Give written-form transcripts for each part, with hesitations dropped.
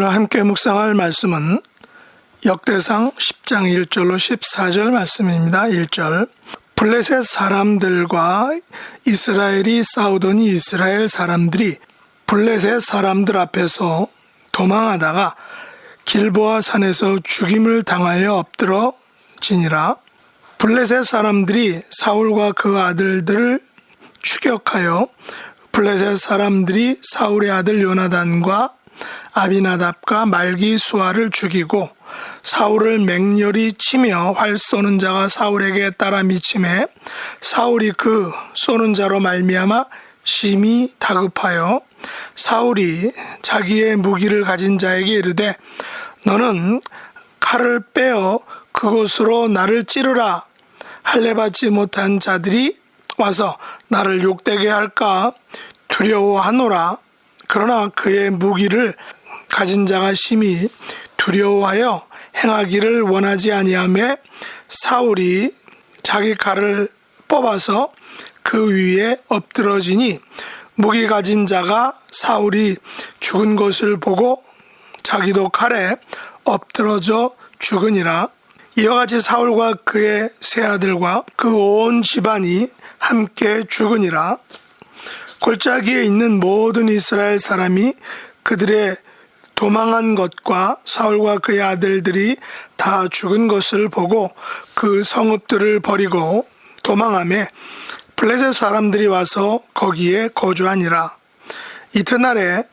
오늘 함께 묵상할 말씀은 역대상 10장 1절로 14절 말씀입니다. 1절 블레셋 사람들과 이스라엘이 싸우더니 이스라엘 사람들이 블레셋 사람들 앞에서 도망하다가 길보아 산에서 죽임을 당하여 엎드러지니라. 블레셋 사람들이 사울과 그 아들들을 추격하여 블레셋 사람들이 사울의 아들 요나단과 아비나답과 말기수아를 죽이고 사울을 맹렬히 치며 활 쏘는 자가 사울에게 따라 미치매 사울이 그 쏘는 자로 말미암아 심히 다급하여 사울이 자기의 무기를 가진 자에게 이르되 너는 칼을 빼어 그곳으로 나를 찌르라. 할례받지 못한 자들이 와서 나를 욕되게 할까 두려워하노라. 그러나 그의 무기를 가진 자가 심히 두려워하여 행하기를 원하지 아니하매 사울이 자기 칼을 뽑아서 그 위에 엎드러지니 무기 가진 자가 사울이 죽은 것을 보고 자기도 칼에 엎드러져 죽으니라. 이와 같이 사울과 그의 세 아들과 그 온 집안이 함께 죽으니라. 골짜기에 있는 모든 이스라엘 사람이 그들의 도망한 것과 사울과 그의 아들들이 다 죽은 것을 보고 그 성읍들을 버리고 도망하며 블레셋 사람들이 와서 거기에 거주하니라. 이튿날에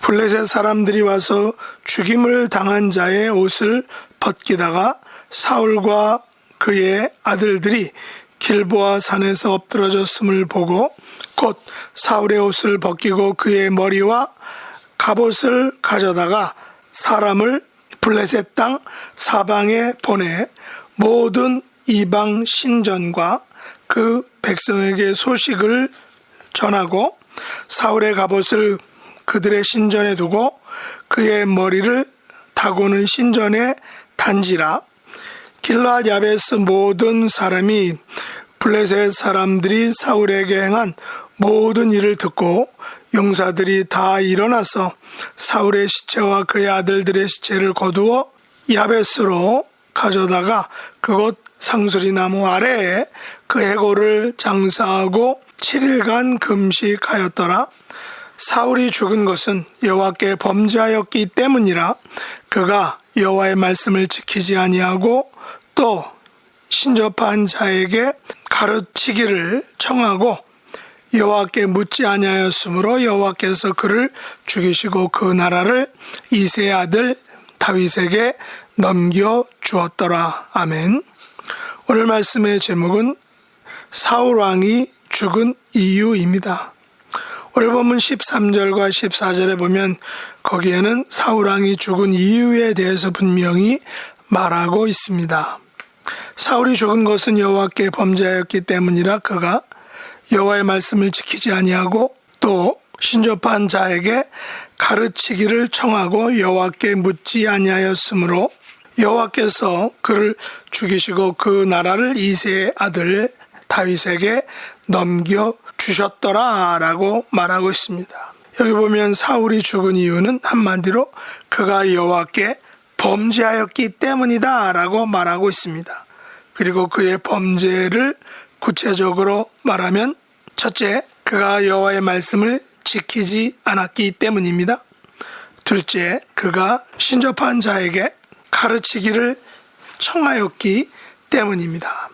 블레셋 사람들이 와서 죽임을 당한 자의 옷을 벗기다가 사울과 그의 아들들이 길보아 산에서 엎드러졌음을 보고 곧 사울의 옷을 벗기고 그의 머리와 갑옷을 가져다가 사람을 블레셋 땅 사방에 보내 모든 이방 신전과 그 백성에게 소식을 전하고 사울의 갑옷을 그들의 신전에 두고 그의 머리를 다고는 신전의 단지라. 길르앗 야베스 모든 사람이 블레셋 사람들이 사울에게 행한 모든 일을 듣고 용사들이 다 일어나서 사울의 시체와 그의 아들들의 시체를 거두어 야베스로 가져다가 그곳 상수리 나무 아래에 그 해골을 장사하고 7일간 금식하였더라. 사울이 죽은 것은 여호와께 범죄하였기 때문이라. 그가 여호와의 말씀을 지키지 아니하고 또 신접한 자에게 가르치기를 청하고 여호와께 묻지 아니하였으므로 여호와께서 그를 죽이시고 그 나라를 이새의 아들 다윗에게 넘겨 주었더라. 아멘. 오늘 말씀의 제목은 사울 왕이 죽은 이유입니다. 오늘 본문 13절과 14절에 보면 거기에는 사울 왕이 죽은 이유에 대해서 분명히 말하고 있습니다. 사울이 죽은 것은 여호와께 범죄하였기 때문이라. 그가 여호와의 말씀을 지키지 아니하고 또 신접한 자에게 가르치기를 청하고 여호와께 묻지 아니하였으므로 여호와께서 그를 죽이시고 그 나라를 이새의 아들 다윗에게 넘겨 주셨더라 라고 말하고 있습니다. 여기 보면 사울이 죽은 이유는 한마디로 그가 여호와께 범죄하였기 때문이다 라고 말하고 있습니다. 그리고 그의 범죄를 구체적으로 말하면 첫째, 그가 여호와의 말씀을 지키지 않았기 때문입니다. 둘째, 그가 신접한 자에게 가르치기를 청하였기 때문입니다.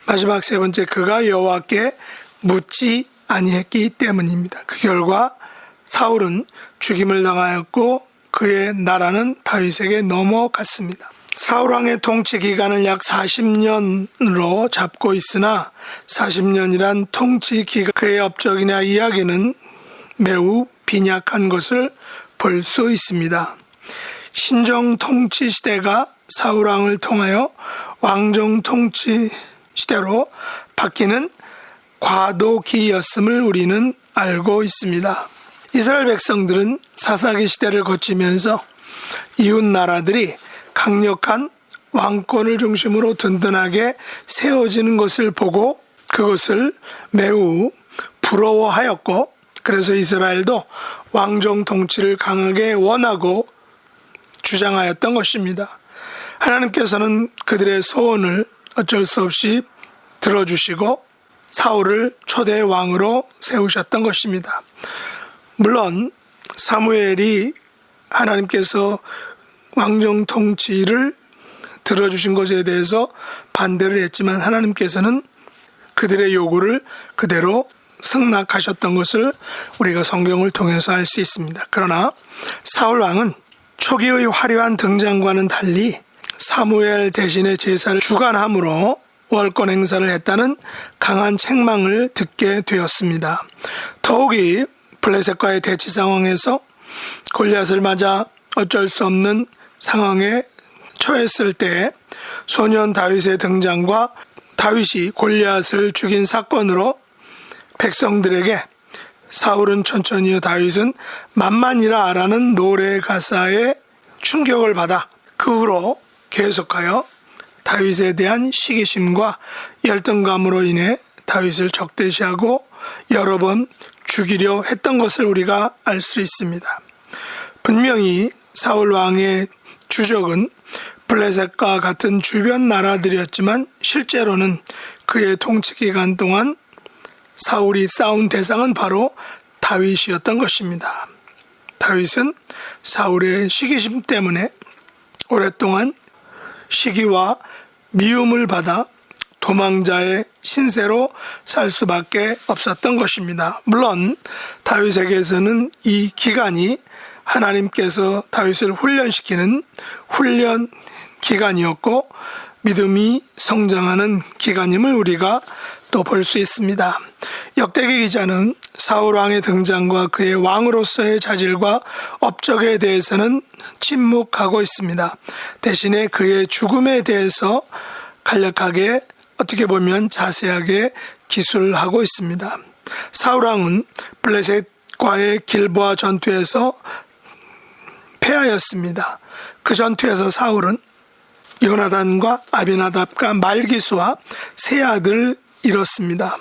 마지막 세 번째, 그가 여호와께 묻지 아니했기 때문입니다. 그 결과 사울은 죽임을 당하였고 그의 나라는 다윗에게 넘어갔습니다. 사울 왕의 통치 기간을 약 40년으로 잡고 있으나 40년이란 통치 기간 그의 업적이나 이야기는 매우 빈약한 것을 볼 수 있습니다. 신정 통치 시대가 사울 왕을 통하여 왕정 통치 시대로 바뀌는 과도기였음을 우리는 알고 있습니다. 이스라엘 백성들은 사사기 시대를 거치면서 이웃 나라들이 강력한 왕권을 중심으로 든든하게 세워지는 것을 보고 그것을 매우 부러워하였고, 그래서 이스라엘도 왕정 통치를 강하게 원하고 주장하였던 것입니다. 하나님께서는 그들의 소원을 어쩔 수 없이 들어주시고 사울을 초대 왕으로 세우셨던 것입니다. 물론 사무엘이 하나님께서 왕정 통치를 들어주신 것에 대해서 반대를 했지만 하나님께서는 그들의 요구를 그대로 승낙하셨던 것을 우리가 성경을 통해서 알 수 있습니다. 그러나 사울 왕은 초기의 화려한 등장과는 달리 사무엘 대신에 제사를 주관함으로 월권 행사를 했다는 강한 책망을 듣게 되었습니다. 더욱이 블레셋과의 대치 상황에서 골리앗을 맞아 어쩔 수 없는 상황에 처했을 때 소년 다윗의 등장과 다윗이 골리앗을 죽인 사건으로 백성들에게 사울은 천천히요 다윗은 만만이라 라는 노래 가사에 충격을 받아 그 후로 계속하여 다윗에 대한 시기심과 열등감으로 인해 다윗을 적대시하고 여러 번 죽이려 했던 것을 우리가 알 수 있습니다. 분명히 사울 왕의 주적은 블레셋과 같은 주변 나라들이었지만 실제로는 그의 통치 기간 동안 사울이 싸운 대상은 바로 다윗이었던 것입니다. 다윗은 사울의 시기심 때문에 오랫동안 시기와 미움을 받아 도망자의 신세로 살 수밖에 없었던 것입니다. 물론 다윗에게서는 이 기간이 하나님께서 다윗을 훈련시키는 훈련 기간이었고 믿음이 성장하는 기간임을 우리가 또 볼 수 있습니다. 역대기 기자는 사울 왕의 등장과 그의 왕으로서의 자질과 업적에 대해서는 침묵하고 있습니다. 대신에 그의 죽음에 대해서 간략하게 어떻게 보면 자세하게 기술하고 있습니다. 사울 왕은 블레셋과의 길보아 전투에서 패하였습니다. 그 전투에서 사울은 요나단과 아비나답과 말기수와 세 아들을 잃었습니다.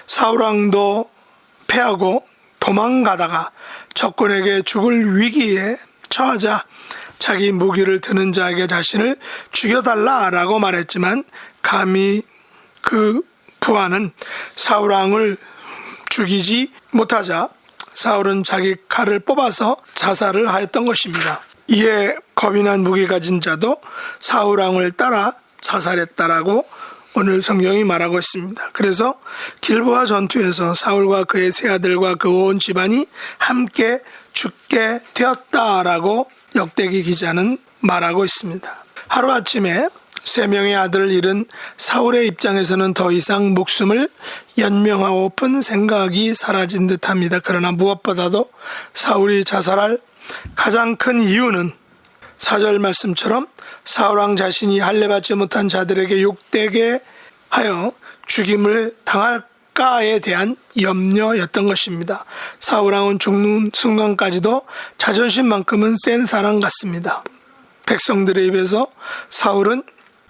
사울 왕도 패하고 도망가다가 적군에게 죽을 위기에 처하자 자기 무기를 드는 자에게 자신을 죽여달라라고 말했지만 감히 그 부하는 사울 왕을 죽이지 못하자 사울은 자기 칼을 뽑아서 자살을 하였던 것입니다. 이에 겁이 난 무기 가진 자도 사울 왕을 따라 자살했다라고 오늘 성경이 말하고 있습니다. 그래서 길보아 전투에서 사울과 그의 세 아들과 그 온 집안이 함께 죽게 되었다라고 역대기 기자는 말하고 있습니다. 하루아침에 세 명의 아들을 잃은 사울의 입장에서는 더 이상 목숨을 연명하고픈 생각이 사라진 듯합니다. 그러나 무엇보다도 사울이 자살할 가장 큰 이유는 4절 말씀처럼 사울왕 자신이 할례받지 못한 자들에게 욕되게 하여 죽임을 당할까에 대한 염려였던 것입니다. 사울왕은 죽는 순간까지도 자존심만큼은 센 사람 같습니다. 백성들의 입에서 사울은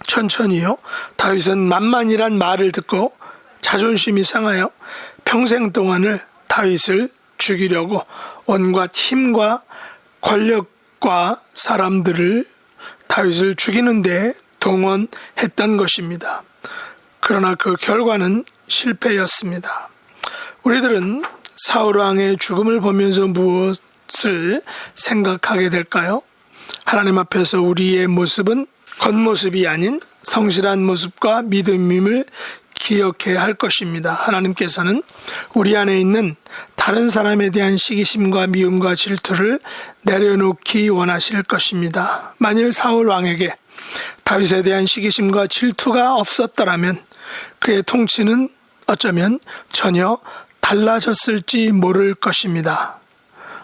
천천히요, 다윗은 만만이란 말을 듣고 자존심이 상하여 평생 동안을 다윗을 죽이려고 온갖 힘과 권력과 사람들을 다윗을 죽이는 데 동원했던 것입니다. 그러나 그 결과는 실패였습니다. 우리들은 사울왕의 죽음을 보면서 무엇을 생각하게 될까요? 하나님 앞에서 우리의 모습은 겉모습이 아닌 성실한 모습과 믿음임을 기억해야 할 것입니다. 하나님께서는 우리 안에 있는 다른 사람에 대한 시기심과 미움과 질투를 내려놓기 원하실 것입니다. 만일 사울 왕에게 다윗에 대한 시기심과 질투가 없었더라면 그의 통치는 어쩌면 전혀 달라졌을지 모를 것입니다.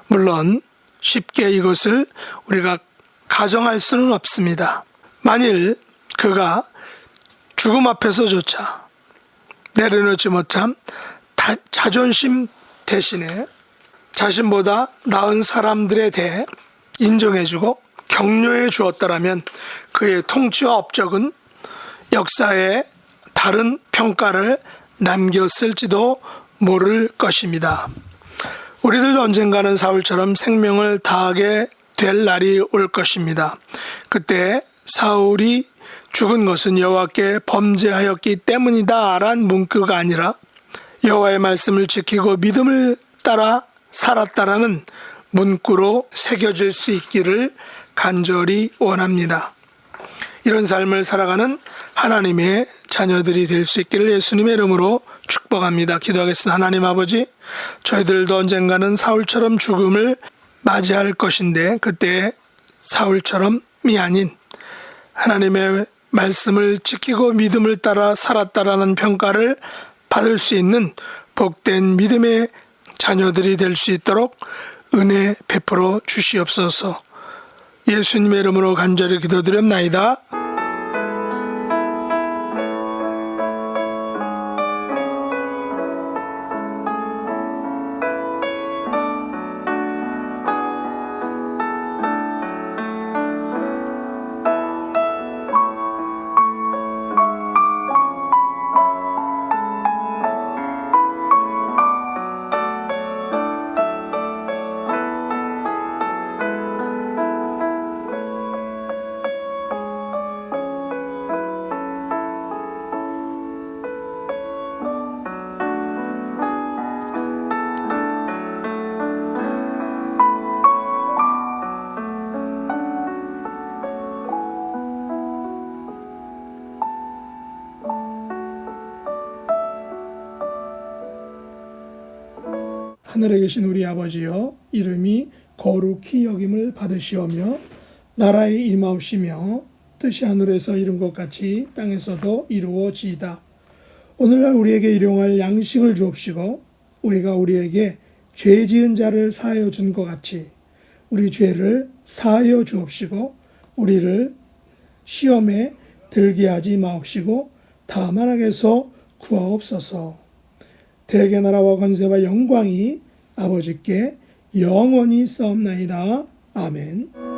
물론 쉽게 이것을 우리가 가정할 수는 없습니다. 만일 그가 죽음 앞에서조차 내려놓지 못한 자존심 대신에 자신보다 나은 사람들에 대해 인정해주고 격려해 주었더라면 그의 통치와 업적은 역사에 다른 평가를 남겼을지도 모를 것입니다. 우리들도 언젠가는 사울처럼 생명을 다하게 될 날이 올 것입니다. 그때 사울이 죽은 것은 여호와께 범죄하였기 때문이다 란 문구가 아니라 여호와의 말씀을 지키고 믿음을 따라 살았다라는 문구로 새겨질 수 있기를 간절히 원합니다. 이런 삶을 살아가는 하나님의 자녀들이 될 수 있기를 예수님의 이름으로 축복합니다. 기도하겠습니다. 하나님 아버지, 저희들도 언젠가는 사울처럼 죽음을 맞이할 것인데 그때 사울처럼이 아닌 하나님의 말씀을 지키고 믿음을 따라 살았다라는 평가를 받을 수 있는 복된 믿음의 자녀들이 될 수 있도록 은혜 베풀어 주시옵소서. 예수님의 이름으로 간절히 기도드렸나이다. 하늘에 계신 우리 아버지여, 이름이 거룩히 여김을 받으시오며 나라에 임하옵시며 뜻이 하늘에서 이룬 것 같이 땅에서도 이루어지이다. 오늘날 우리에게 일용할 양식을 주옵시고 우리가 우리에게 죄 지은 자를 사하여 준 것 같이 우리 죄를 사하여 주옵시고 우리를 시험에 들게 하지 마옵시고 다만 악에서 구하옵소서. 대개 나라와 권세와 영광이 아버지께 영원히 싸움나이다. 아멘.